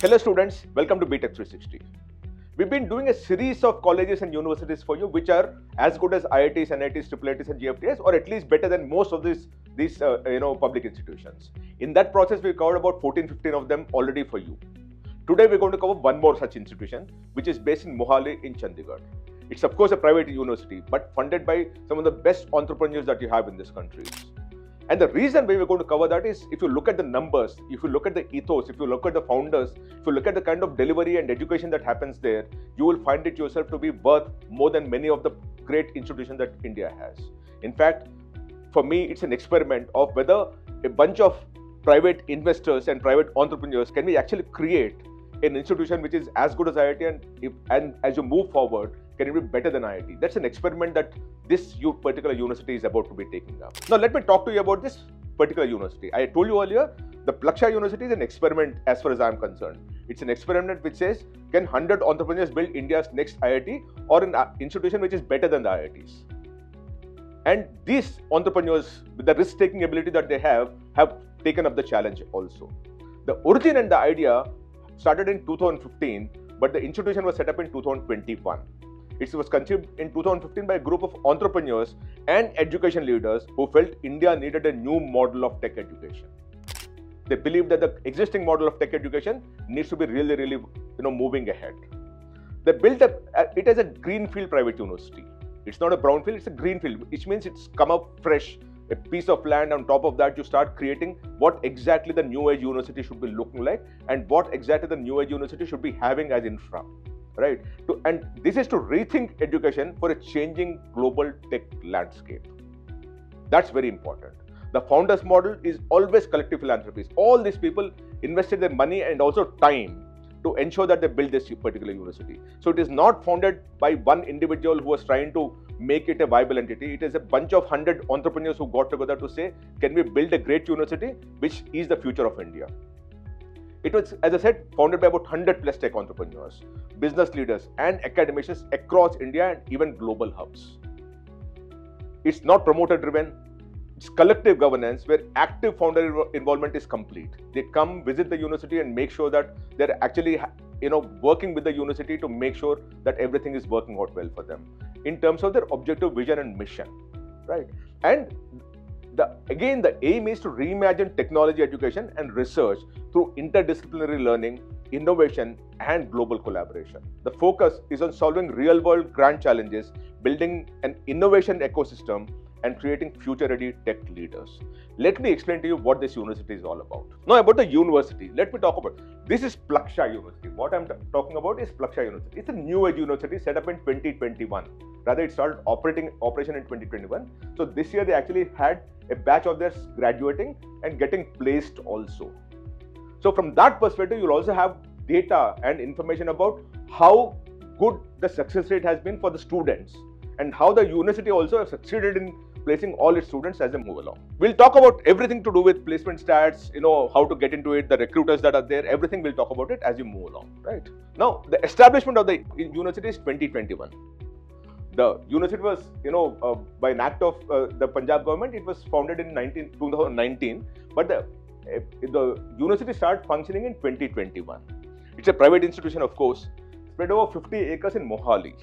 Hello students, welcome to Btech360. We've been doing a series of colleges and universities for you which are as good as IITs, NITs, IIITs and GFTs, or at least better than most of these public institutions. In that process, we covered about 14-15 of them already for you. Today we're going to cover one more such institution which is based in Mohali in Chandigarh. It's of course a private university but funded by some of the best entrepreneurs that you have in this country. And the reason why we're going to cover that is if you look at the numbers, if you look at the ethos, if you look at the founders, if you look at the kind of delivery and education that happens there, you will find it yourself to be worth more than many of the great institutions that India has. In fact, for me, it's an experiment of whether a bunch of private investors and private entrepreneurs can we actually create an institution which is as good as IIT and as you move forward, can it be better than IIT? That's an experiment that this particular university is about to be taking up. Now, let me talk to you about this particular university. I told you earlier, the Plaksha University is an experiment as far as I'm concerned. It's an experiment which says, can 100 entrepreneurs build India's next IIT or an institution which is better than the IITs? And these entrepreneurs, with the risk-taking ability that they have taken up the challenge also. The origin and the idea started in 2015, but the institution was set up in 2021. It was conceived in 2015 by a group of entrepreneurs and education leaders who felt India needed a new model of tech education. They believed that the existing model of tech education needs to be really moving ahead. They built it as a greenfield private university. It's not a brownfield, it's a greenfield, which means it's come up fresh, a piece of land. On top of that, you start creating what exactly the new age university should be looking like and what exactly the new age university should be having as infra. Right? And this is to rethink education for a changing global tech landscape. That's very important. The founders model is always collective philanthropies. All these people invested their money and also time to ensure that they build this particular university. So it is not founded by one individual who was trying to make it a viable entity. It is a bunch of 100 entrepreneurs who got together to say, can we build a great university which is the future of India? It was, as I said, founded by about 100 plus tech entrepreneurs, business leaders and academicians across India and even global hubs. It's not promoter driven, it's collective governance where active founder involvement is complete. They come visit the university and make sure that they're actually working with the university to make sure that everything is working out well for them in terms of their objective, vision and mission, right? And the aim is to reimagine technology education and research through interdisciplinary learning, innovation, and global collaboration. The focus is on solving real-world grand challenges, building an innovation ecosystem, and creating future-ready tech leaders. Let me explain to you what this university is all about. Now, about the university, let me talk about. This is Plaksha University. What I'm talking about is Plaksha University. It's a new age university set up in 2021. Rather, it started operation in 2021. So this year, they actually had a batch of theirs graduating and getting placed also. So from that perspective, you'll also have data and information about how good the success rate has been for the students and how the university also has succeeded in placing all its students as they move along. We'll talk about everything to do with placement stats, how to get into it, the recruiters that are there, everything we'll talk about it as you move along, right? Now, the establishment of the university is 2021. The university was, by an act of the Punjab government, it was founded in 2019, but the university started functioning in 2021. It's a private institution, of course, spread over 50 acres in Mohali.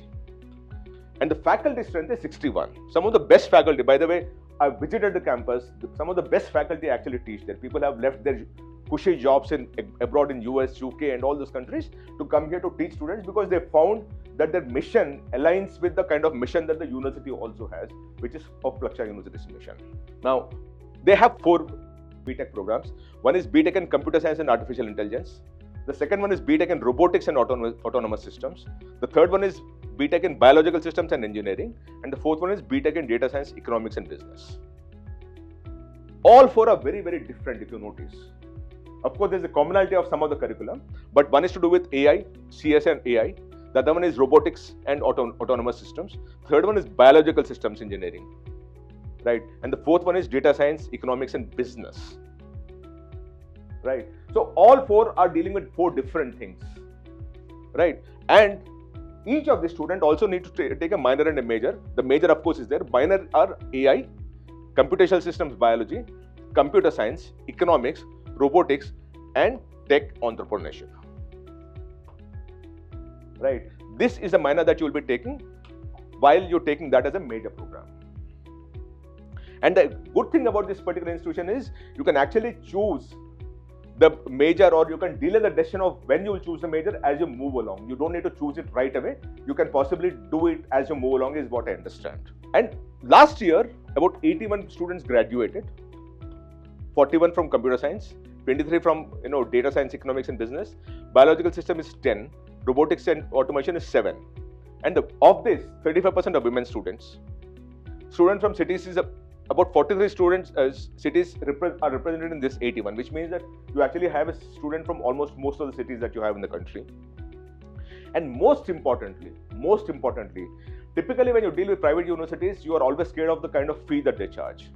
And the faculty strength is 61. Some of the best faculty, by the way, I visited the campus. Some of the best faculty actually teach there. People have left their cushy jobs abroad in US, UK and all those countries to come here to teach students because they found that their mission aligns with the kind of mission that the university also has, which is of Plaksha University's mission. Now, they have 4 BTech programs. One is BTech in Computer Science and Artificial Intelligence. The second one is BTech in Robotics and Autonomous Systems. The third one is BTech in Biological Systems and Engineering. And the fourth one is BTech in Data Science, Economics and Business. All 4 are very different if you notice. Of course, there's a commonality of some of the curriculum, but one is to do with AI, CS and AI. The other one is Robotics and Autonomous Systems. Third one is Biological Systems Engineering, right? And the fourth one is Data Science, Economics and Business, right? So all 4 are dealing with 4 different things, right? And each of the students also need to take a minor and a major. The major, of course, is there. Minor are AI, Computational Systems Biology, Computer Science, Economics, Robotics, and Tech Entrepreneurship. right? This is a minor that you will be taking while you're taking that as a major program. And the good thing about this particular institution is you can actually choose the major, or you can delay the decision of when you will choose the major as you move along. You don't need to choose it right away. You can possibly do it as you move along, is what I understand. And last year, about 81 students graduated, 41 from computer science, 23 from data science, economics and business. Biological system is 10, robotics and automation is 7. And of this, 35% are women students. Students from cities is about 43 students. Cities are represented in this 81, which means that you actually have a student from almost most of the cities that you have in the country. And most importantly, typically when you deal with private universities, you are always scared of the kind of fee that they charge.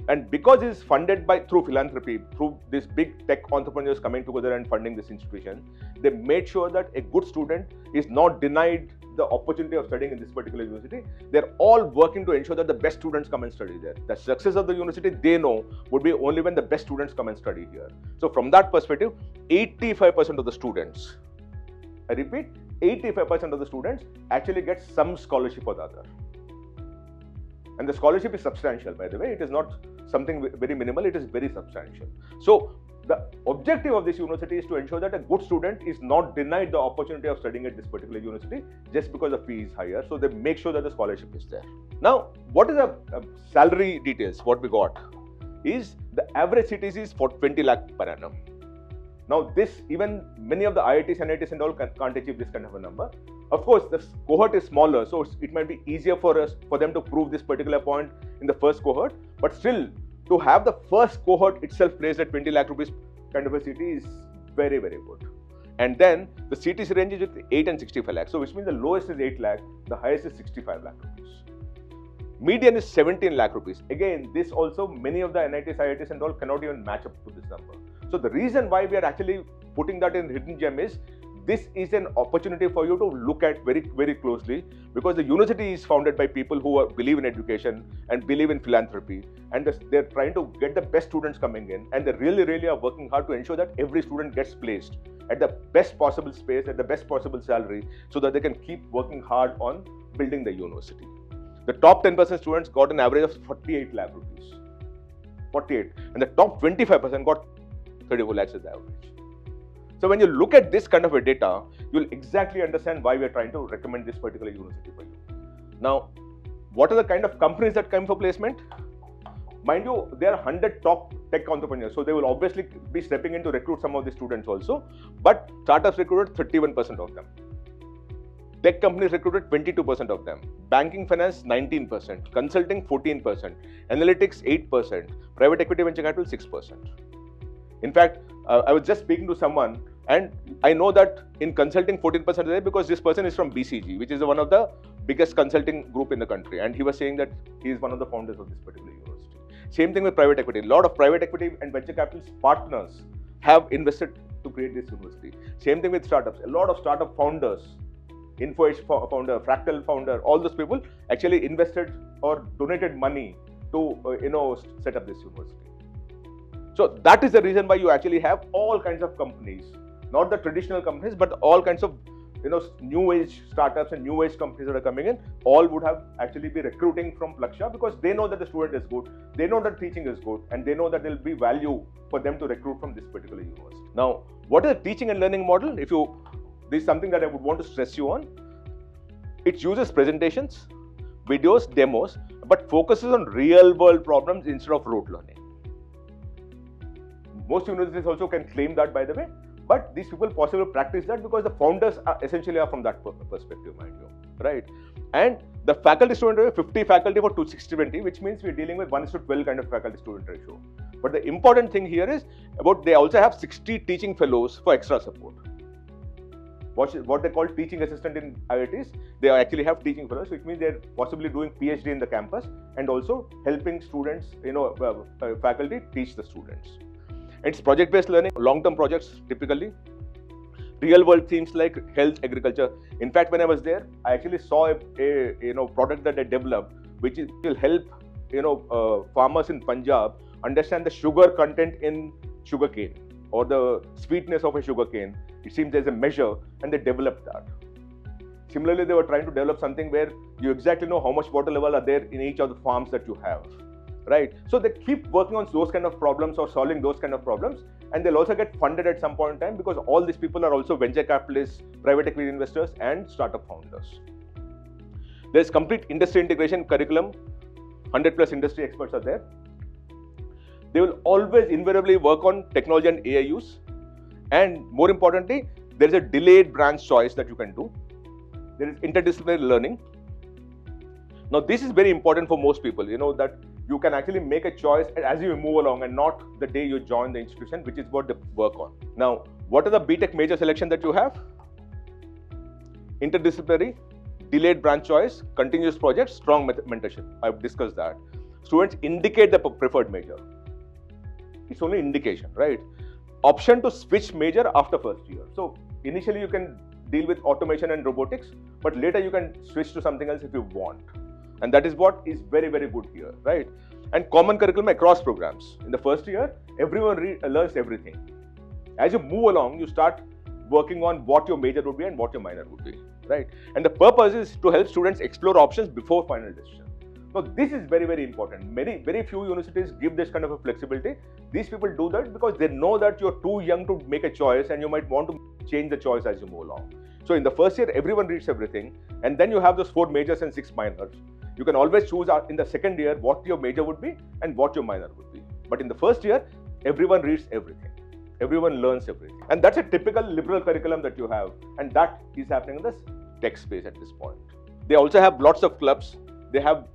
And because it is funded through philanthropy, through these big tech entrepreneurs coming together and funding this institution, they made sure that a good student is not denied the opportunity of studying in this particular university. They're all working to ensure that the best students come and study there. The success of the university, they know, would be only when the best students come and study here. So from that perspective, 85% of the students, I repeat, 85% of the students actually get some scholarship or the other. And the scholarship is substantial, by the way. It is not something very minimal, it is very substantial. So the objective of this university is to ensure that a good student is not denied the opportunity of studying at this particular university just because the fee is higher. So they make sure that the scholarship is there. Now, what is the salary details? What we got is the average CTC is for 20 lakh per annum. Now this, even many of the IITs and NITs and all can't achieve this kind of a number. Of course, the cohort is smaller, so it might be easier for them to prove this particular point in the first cohort. But still, to have the first cohort itself placed at 20 lakh rupees kind of a CT is very, very good. And then the CTC range is with 8 and 65 lakhs. So which means the lowest is 8 lakh, the highest is 65 lakh rupees. Median is 17 lakh rupees. Again, this also many of the NITs, IITs and all cannot even match up to this number. So the reason why we are actually putting that in hidden gem is this is an opportunity for you to look at very, very closely, because the university is founded by people who believe in education and believe in philanthropy, and they're trying to get the best students coming in, and they really, really are working hard to ensure that every student gets placed at the best possible space, at the best possible salary, so that they can keep working hard on building the university. The top 10% students got an average of 48 lakh rupees. 48. And the top 25% got 34 lakhs as the average. So when you look at this kind of a data, you'll exactly understand why we are trying to recommend this particular university for you. Now, what are the kind of companies that come for placement? Mind you, there are 100 top tech entrepreneurs, so they will obviously be stepping in to recruit some of the students also. But startups recruited 31% of them. Tech companies recruited 22% of them. Banking finance 19%, consulting 14%, analytics 8%, private equity venture capital 6%. In fact, I was just speaking to someone, and I know that in consulting 14% there, because this person is from BCG, which is one of the biggest consulting group in the country, and he was saying that he is one of the founders of this particular university. Same thing with private equity. A lot of private equity and venture capital partners have invested to create this university. Same thing with startups. A lot of startup founders, InfoEdge founder, Fractal founder, all those people actually invested or donated money to set up this university. So that is the reason why you actually have all kinds of companies, not the traditional companies, but all kinds of new age startups and new age companies that are coming in. All would have actually be recruiting from Plaksha, because they know that the student is good, they know that teaching is good, and they know that there will be value for them to recruit from this particular university. Now, what is the teaching and learning model? This is something that I would want to stress you on. It uses presentations, videos, demos, but focuses on real world problems instead of rote learning. Most universities also can claim that, by the way, but these people possibly practice that because the founders are essentially from that perspective, mind you, right? And the faculty student ratio, 50 faculty for 260-20, which means we're dealing with 1:12 kind of faculty student ratio. But the important thing here is they also have 60 teaching fellows for extra support. What they call teaching assistant in IITs, they actually have teaching fellows, which means they're possibly doing PhD in the campus and also helping students, faculty teach the students. It's project-based learning, long-term projects typically, real-world themes like health, agriculture. In fact, when I was there, I actually saw a product that I developed, which will help farmers in Punjab understand the sugar content in sugarcane or the sweetness of a sugarcane. It seems there's a measure, and they developed that. similarly, they were trying to develop something where you exactly know how much water level are there in each of the farms that you have, right? So they keep working on those kind of problems or solving those kind of problems, and they'll also get funded at some point in time because all these people are also venture capitalists, private equity investors, and startup founders. There's complete industry integration curriculum. 100+ industry experts are there. They will always invariably work on technology and AI use. And more importantly, there is a delayed branch choice that you can do. There is interdisciplinary learning. Now, this is very important for most people, that you can actually make a choice as you move along and not the day you join the institution, which is what they work on. Now, what are the BTech major selection that you have? Interdisciplinary, delayed branch choice, continuous project, strong mentorship. I've discussed that. Students indicate the preferred major. It's only indication, right? Option to switch major after first year. So initially you can deal with automation and robotics, but later you can switch to something else if you want. And that is what is very, very good here, right? And common curriculum across programs. In the first year, everyone learns everything. As you move along, you start working on what your major would be and what your minor would be, right? And the purpose is to help students explore options before final decision. Now, this is very, very important. Very few universities give this kind of a flexibility. These people do that because they know that you're too young to make a choice and you might want to change the choice as you move along. So in the first year, everyone reads everything, and then you have those 4 majors and 6 minors. You can always choose in the second year what your major would be and what your minor would be. But in the first year, everyone reads everything. Everyone learns everything. And that's a typical liberal curriculum that you have. And that is happening in this tech space at this point. They also have lots of clubs. They have,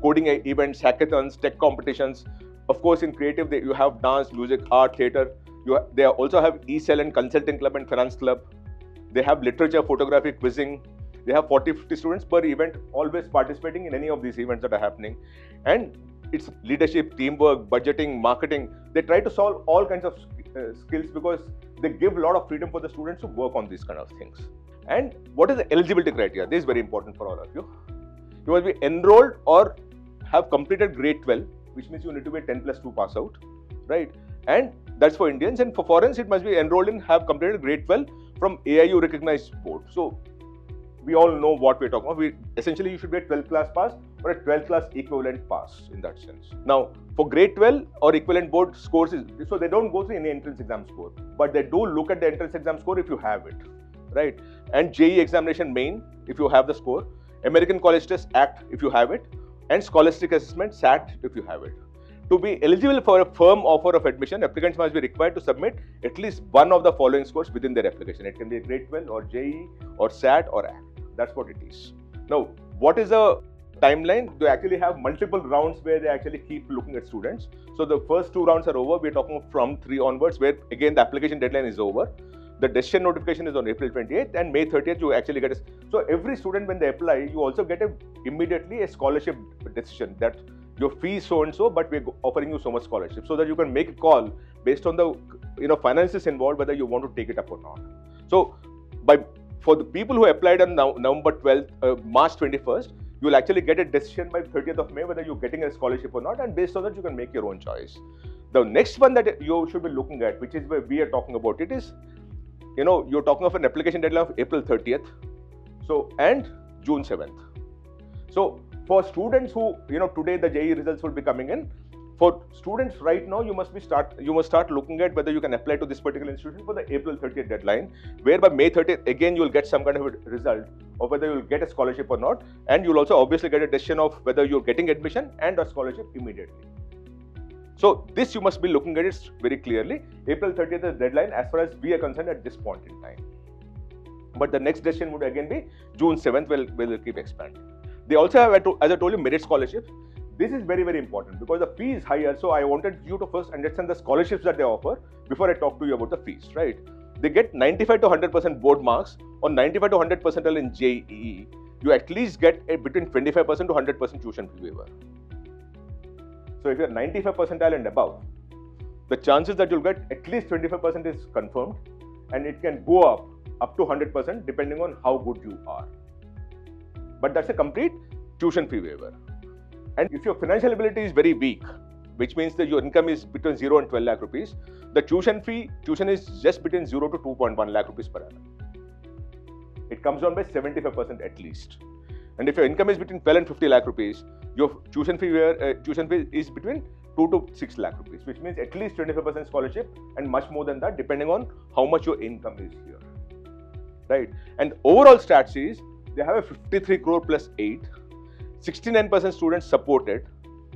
coding events, hackathons, tech competitions. Of course, in creative, you have dance, music, art, theatre. They also have e-cell and consulting club and finance club. They have literature, photography, quizzing. They have 40-50 students per event, always participating in any of these events that are happening. And it's leadership, teamwork, budgeting, marketing. They try to solve all kinds of skills because they give a lot of freedom for the students to work on these kind of things. And what is the eligibility criteria? This is very important for all of you. You must be enrolled or have completed grade 12, which means you need to be 10+2 pass out, right? And that's for Indians. And for foreigners, it must be enrolled in, have completed grade 12 from AIU recognized board. So we all know what we're talking about. Essentially, you should be a 12th class pass or a 12th class equivalent pass in that sense. Now, for grade 12 or equivalent board scores, so they don't go through any entrance exam score, but they do look at the entrance exam score if you have it, right? And JEE examination main if you have the score, American College Test Act if you have it, and Scholastic Assessment SAT if you have it. To be eligible for a firm offer of admission, applicants must be required to submit at least one of the following scores within their application. It can be a grade 12 or JEE or SAT or ACT. That's what it is. Now, what is the timeline? They actually have multiple rounds where they actually keep looking at students. So the first 2 rounds are over. We're talking from 3 onwards, where again the application deadline is over. The decision notification is on April 28th, and May 30th you actually get so every student, when they apply, you also get immediately a scholarship decision that your fee is so and so, but we're offering you so much scholarship, so that you can make a call based on the finances involved, whether you want to take it up or not. So for the people who applied on November 12th, March 21st, you will actually get a decision by 30th of May whether you're getting a scholarship or not, and based on that you can make your own choice. The next one that you should be looking at, which is where we are talking about it, is you're talking of an application deadline of April 30th, and June 7th. So for students who, today the JEE results will be coming in. For students right now, you must start looking at whether you can apply to this particular institution for the April 30th deadline, where by May 30th, again, you'll get some kind of a result of whether you'll get a scholarship or not. And you'll also obviously get a decision of whether you're getting admission and a scholarship immediately. So this you must be looking at it very clearly. April 30th is the deadline as far as we are concerned at this point in time. But the next decision would again be June 7th, will keep expanding. They also have, as I told you, merit scholarships. This is very, very important because the fee is higher. So I wanted you to first understand the scholarships that they offer before I talk to you about the fees, right? They get 95 to 100% board marks or 95 to 100 percentile in JEE. You at least get between 25% to 100% tuition fee waiver. So if you're 95 percentile and above, the chances that you'll get at least 25% is confirmed, and it can go up to 100% depending on how good you are. But that's a complete tuition fee waiver. And if your financial ability is very weak, which means that your income is between 0 and 12 lakh rupees, the tuition is just between 0 to 2.1 lakh rupees per annum. it comes down by 75% at least. And if your income is between 12 and 50 lakh rupees, your tuition fee is between 2 to 6 lakh rupees, which means at least 25% scholarship and much more than that, depending on how much your income is here, right? And overall stats is they have a 53 crore plus 8, 69% students supported,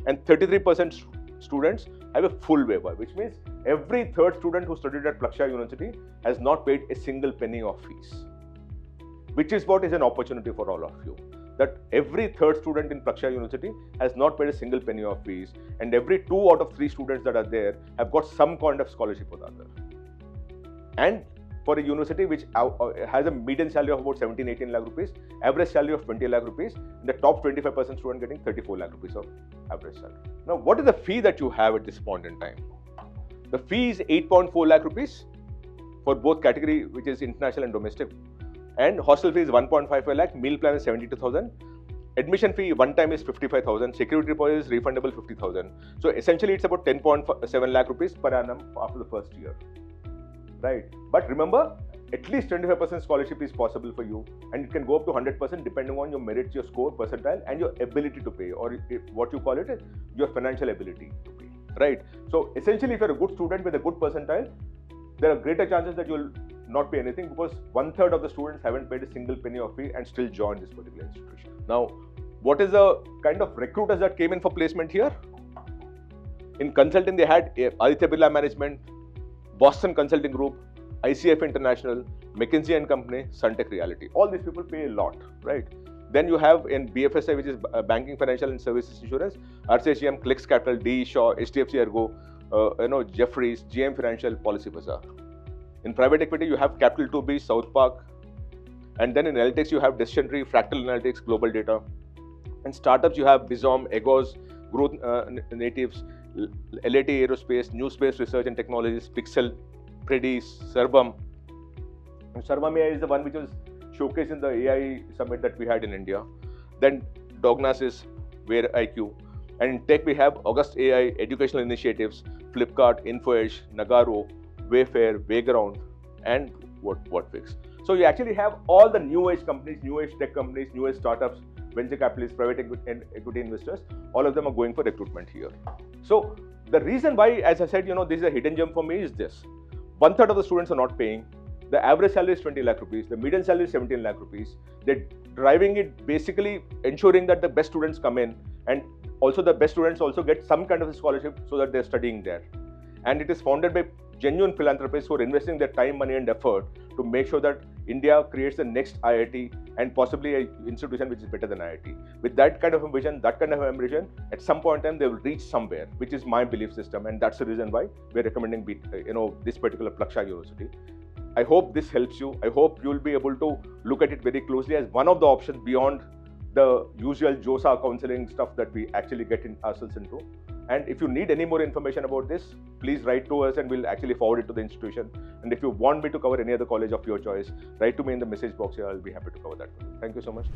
and 33% students have a full waiver, which means every third student who studied at Plaksha University has not paid a single penny of fees, which is what is an opportunity for all of you. That every third student in Plaksha University has not paid a single penny of fees, and every 2 out of 3 students that are there have got some kind of scholarship or the other. And for a university which has a median salary of about 17-18 lakh rupees, average salary of 20 lakh rupees, the top 25% student getting 34 lakh rupees of average salary. Now, what is the fee that you have at this point in time? The fee is 8.4 lakh rupees for both category, which is international and domestic. And hostel fee is 1.55 lakh, meal plan is 72,000. Admission fee one time is 55,000, security deposit is refundable 50,000. So essentially it's about 10.7 lakh rupees per annum after the first year, right? But remember, at least 25% scholarship is possible for you, and it can go up to 100% depending on your merits, your score, percentile, and your ability to pay, or what you call it, your financial ability to pay, right? So essentially, if you're a good student with a good percentile, there are greater chances that you'll not pay anything, because 1/3 of the students haven't paid a single penny of fee and still joined this particular institution. Now, what is the kind of recruiters that came in for placement here? In consulting, they had Aditya Birla Management, Boston Consulting Group, ICF International, McKinsey & Company, Suntech Reality. All these people pay a lot, right? Then you have in BFSI, which is Banking, Financial and Services Insurance, RCGM, Clicks Capital, DE Shaw, HDFC Ergo, Jefferies, GM Financial, Policy Bazaar. In private equity, you have Capital 2B, South Park. And then in analytics, you have Decision Tree, Fractal Analytics, Global Data. And startups, you have Bizom, Egos, Growth Natives, LAT Aerospace, New Space Research and Technologies, Pixel, Predis, Sarvam. And Sarvam AI is the one which was showcased in the AI summit that we had in India. Then Dognosis, Where IQ. And in tech, we have August AI, Educational Initiatives, Flipkart, InfoEdge, Nagaro, Wayfair, Wayground, and Whatfix. So you actually have all the new age companies, new age tech companies, new age startups, venture capitalists, private equity investors, all of them are going for recruitment here. So the reason why, as I said, this is a hidden gem for me is this. 1/3 of the students are not paying. The average salary is 20 lakh rupees. The median salary is 17 lakh rupees. They're driving it, basically ensuring that the best students come in, and also the best students also get some kind of a scholarship so that they're studying there. And it is founded by genuine philanthropists who are investing their time, money and effort to make sure that India creates the next IIT and possibly an institution which is better than IIT. With that kind of a vision, that kind of ambition, at some point in time they will reach somewhere, which is my belief system, and that's the reason why we're recommending this particular Plaksha University. I hope this helps you. I hope you'll be able to look at it very closely as one of the options beyond the usual JOSA counseling stuff that we actually get ourselves into. And if you need any more information about this, please write to us and we'll actually forward it to the institution. And if you want me to cover any other college of your choice, write to me in the message box here. I'll be happy to cover that. Thank you so much.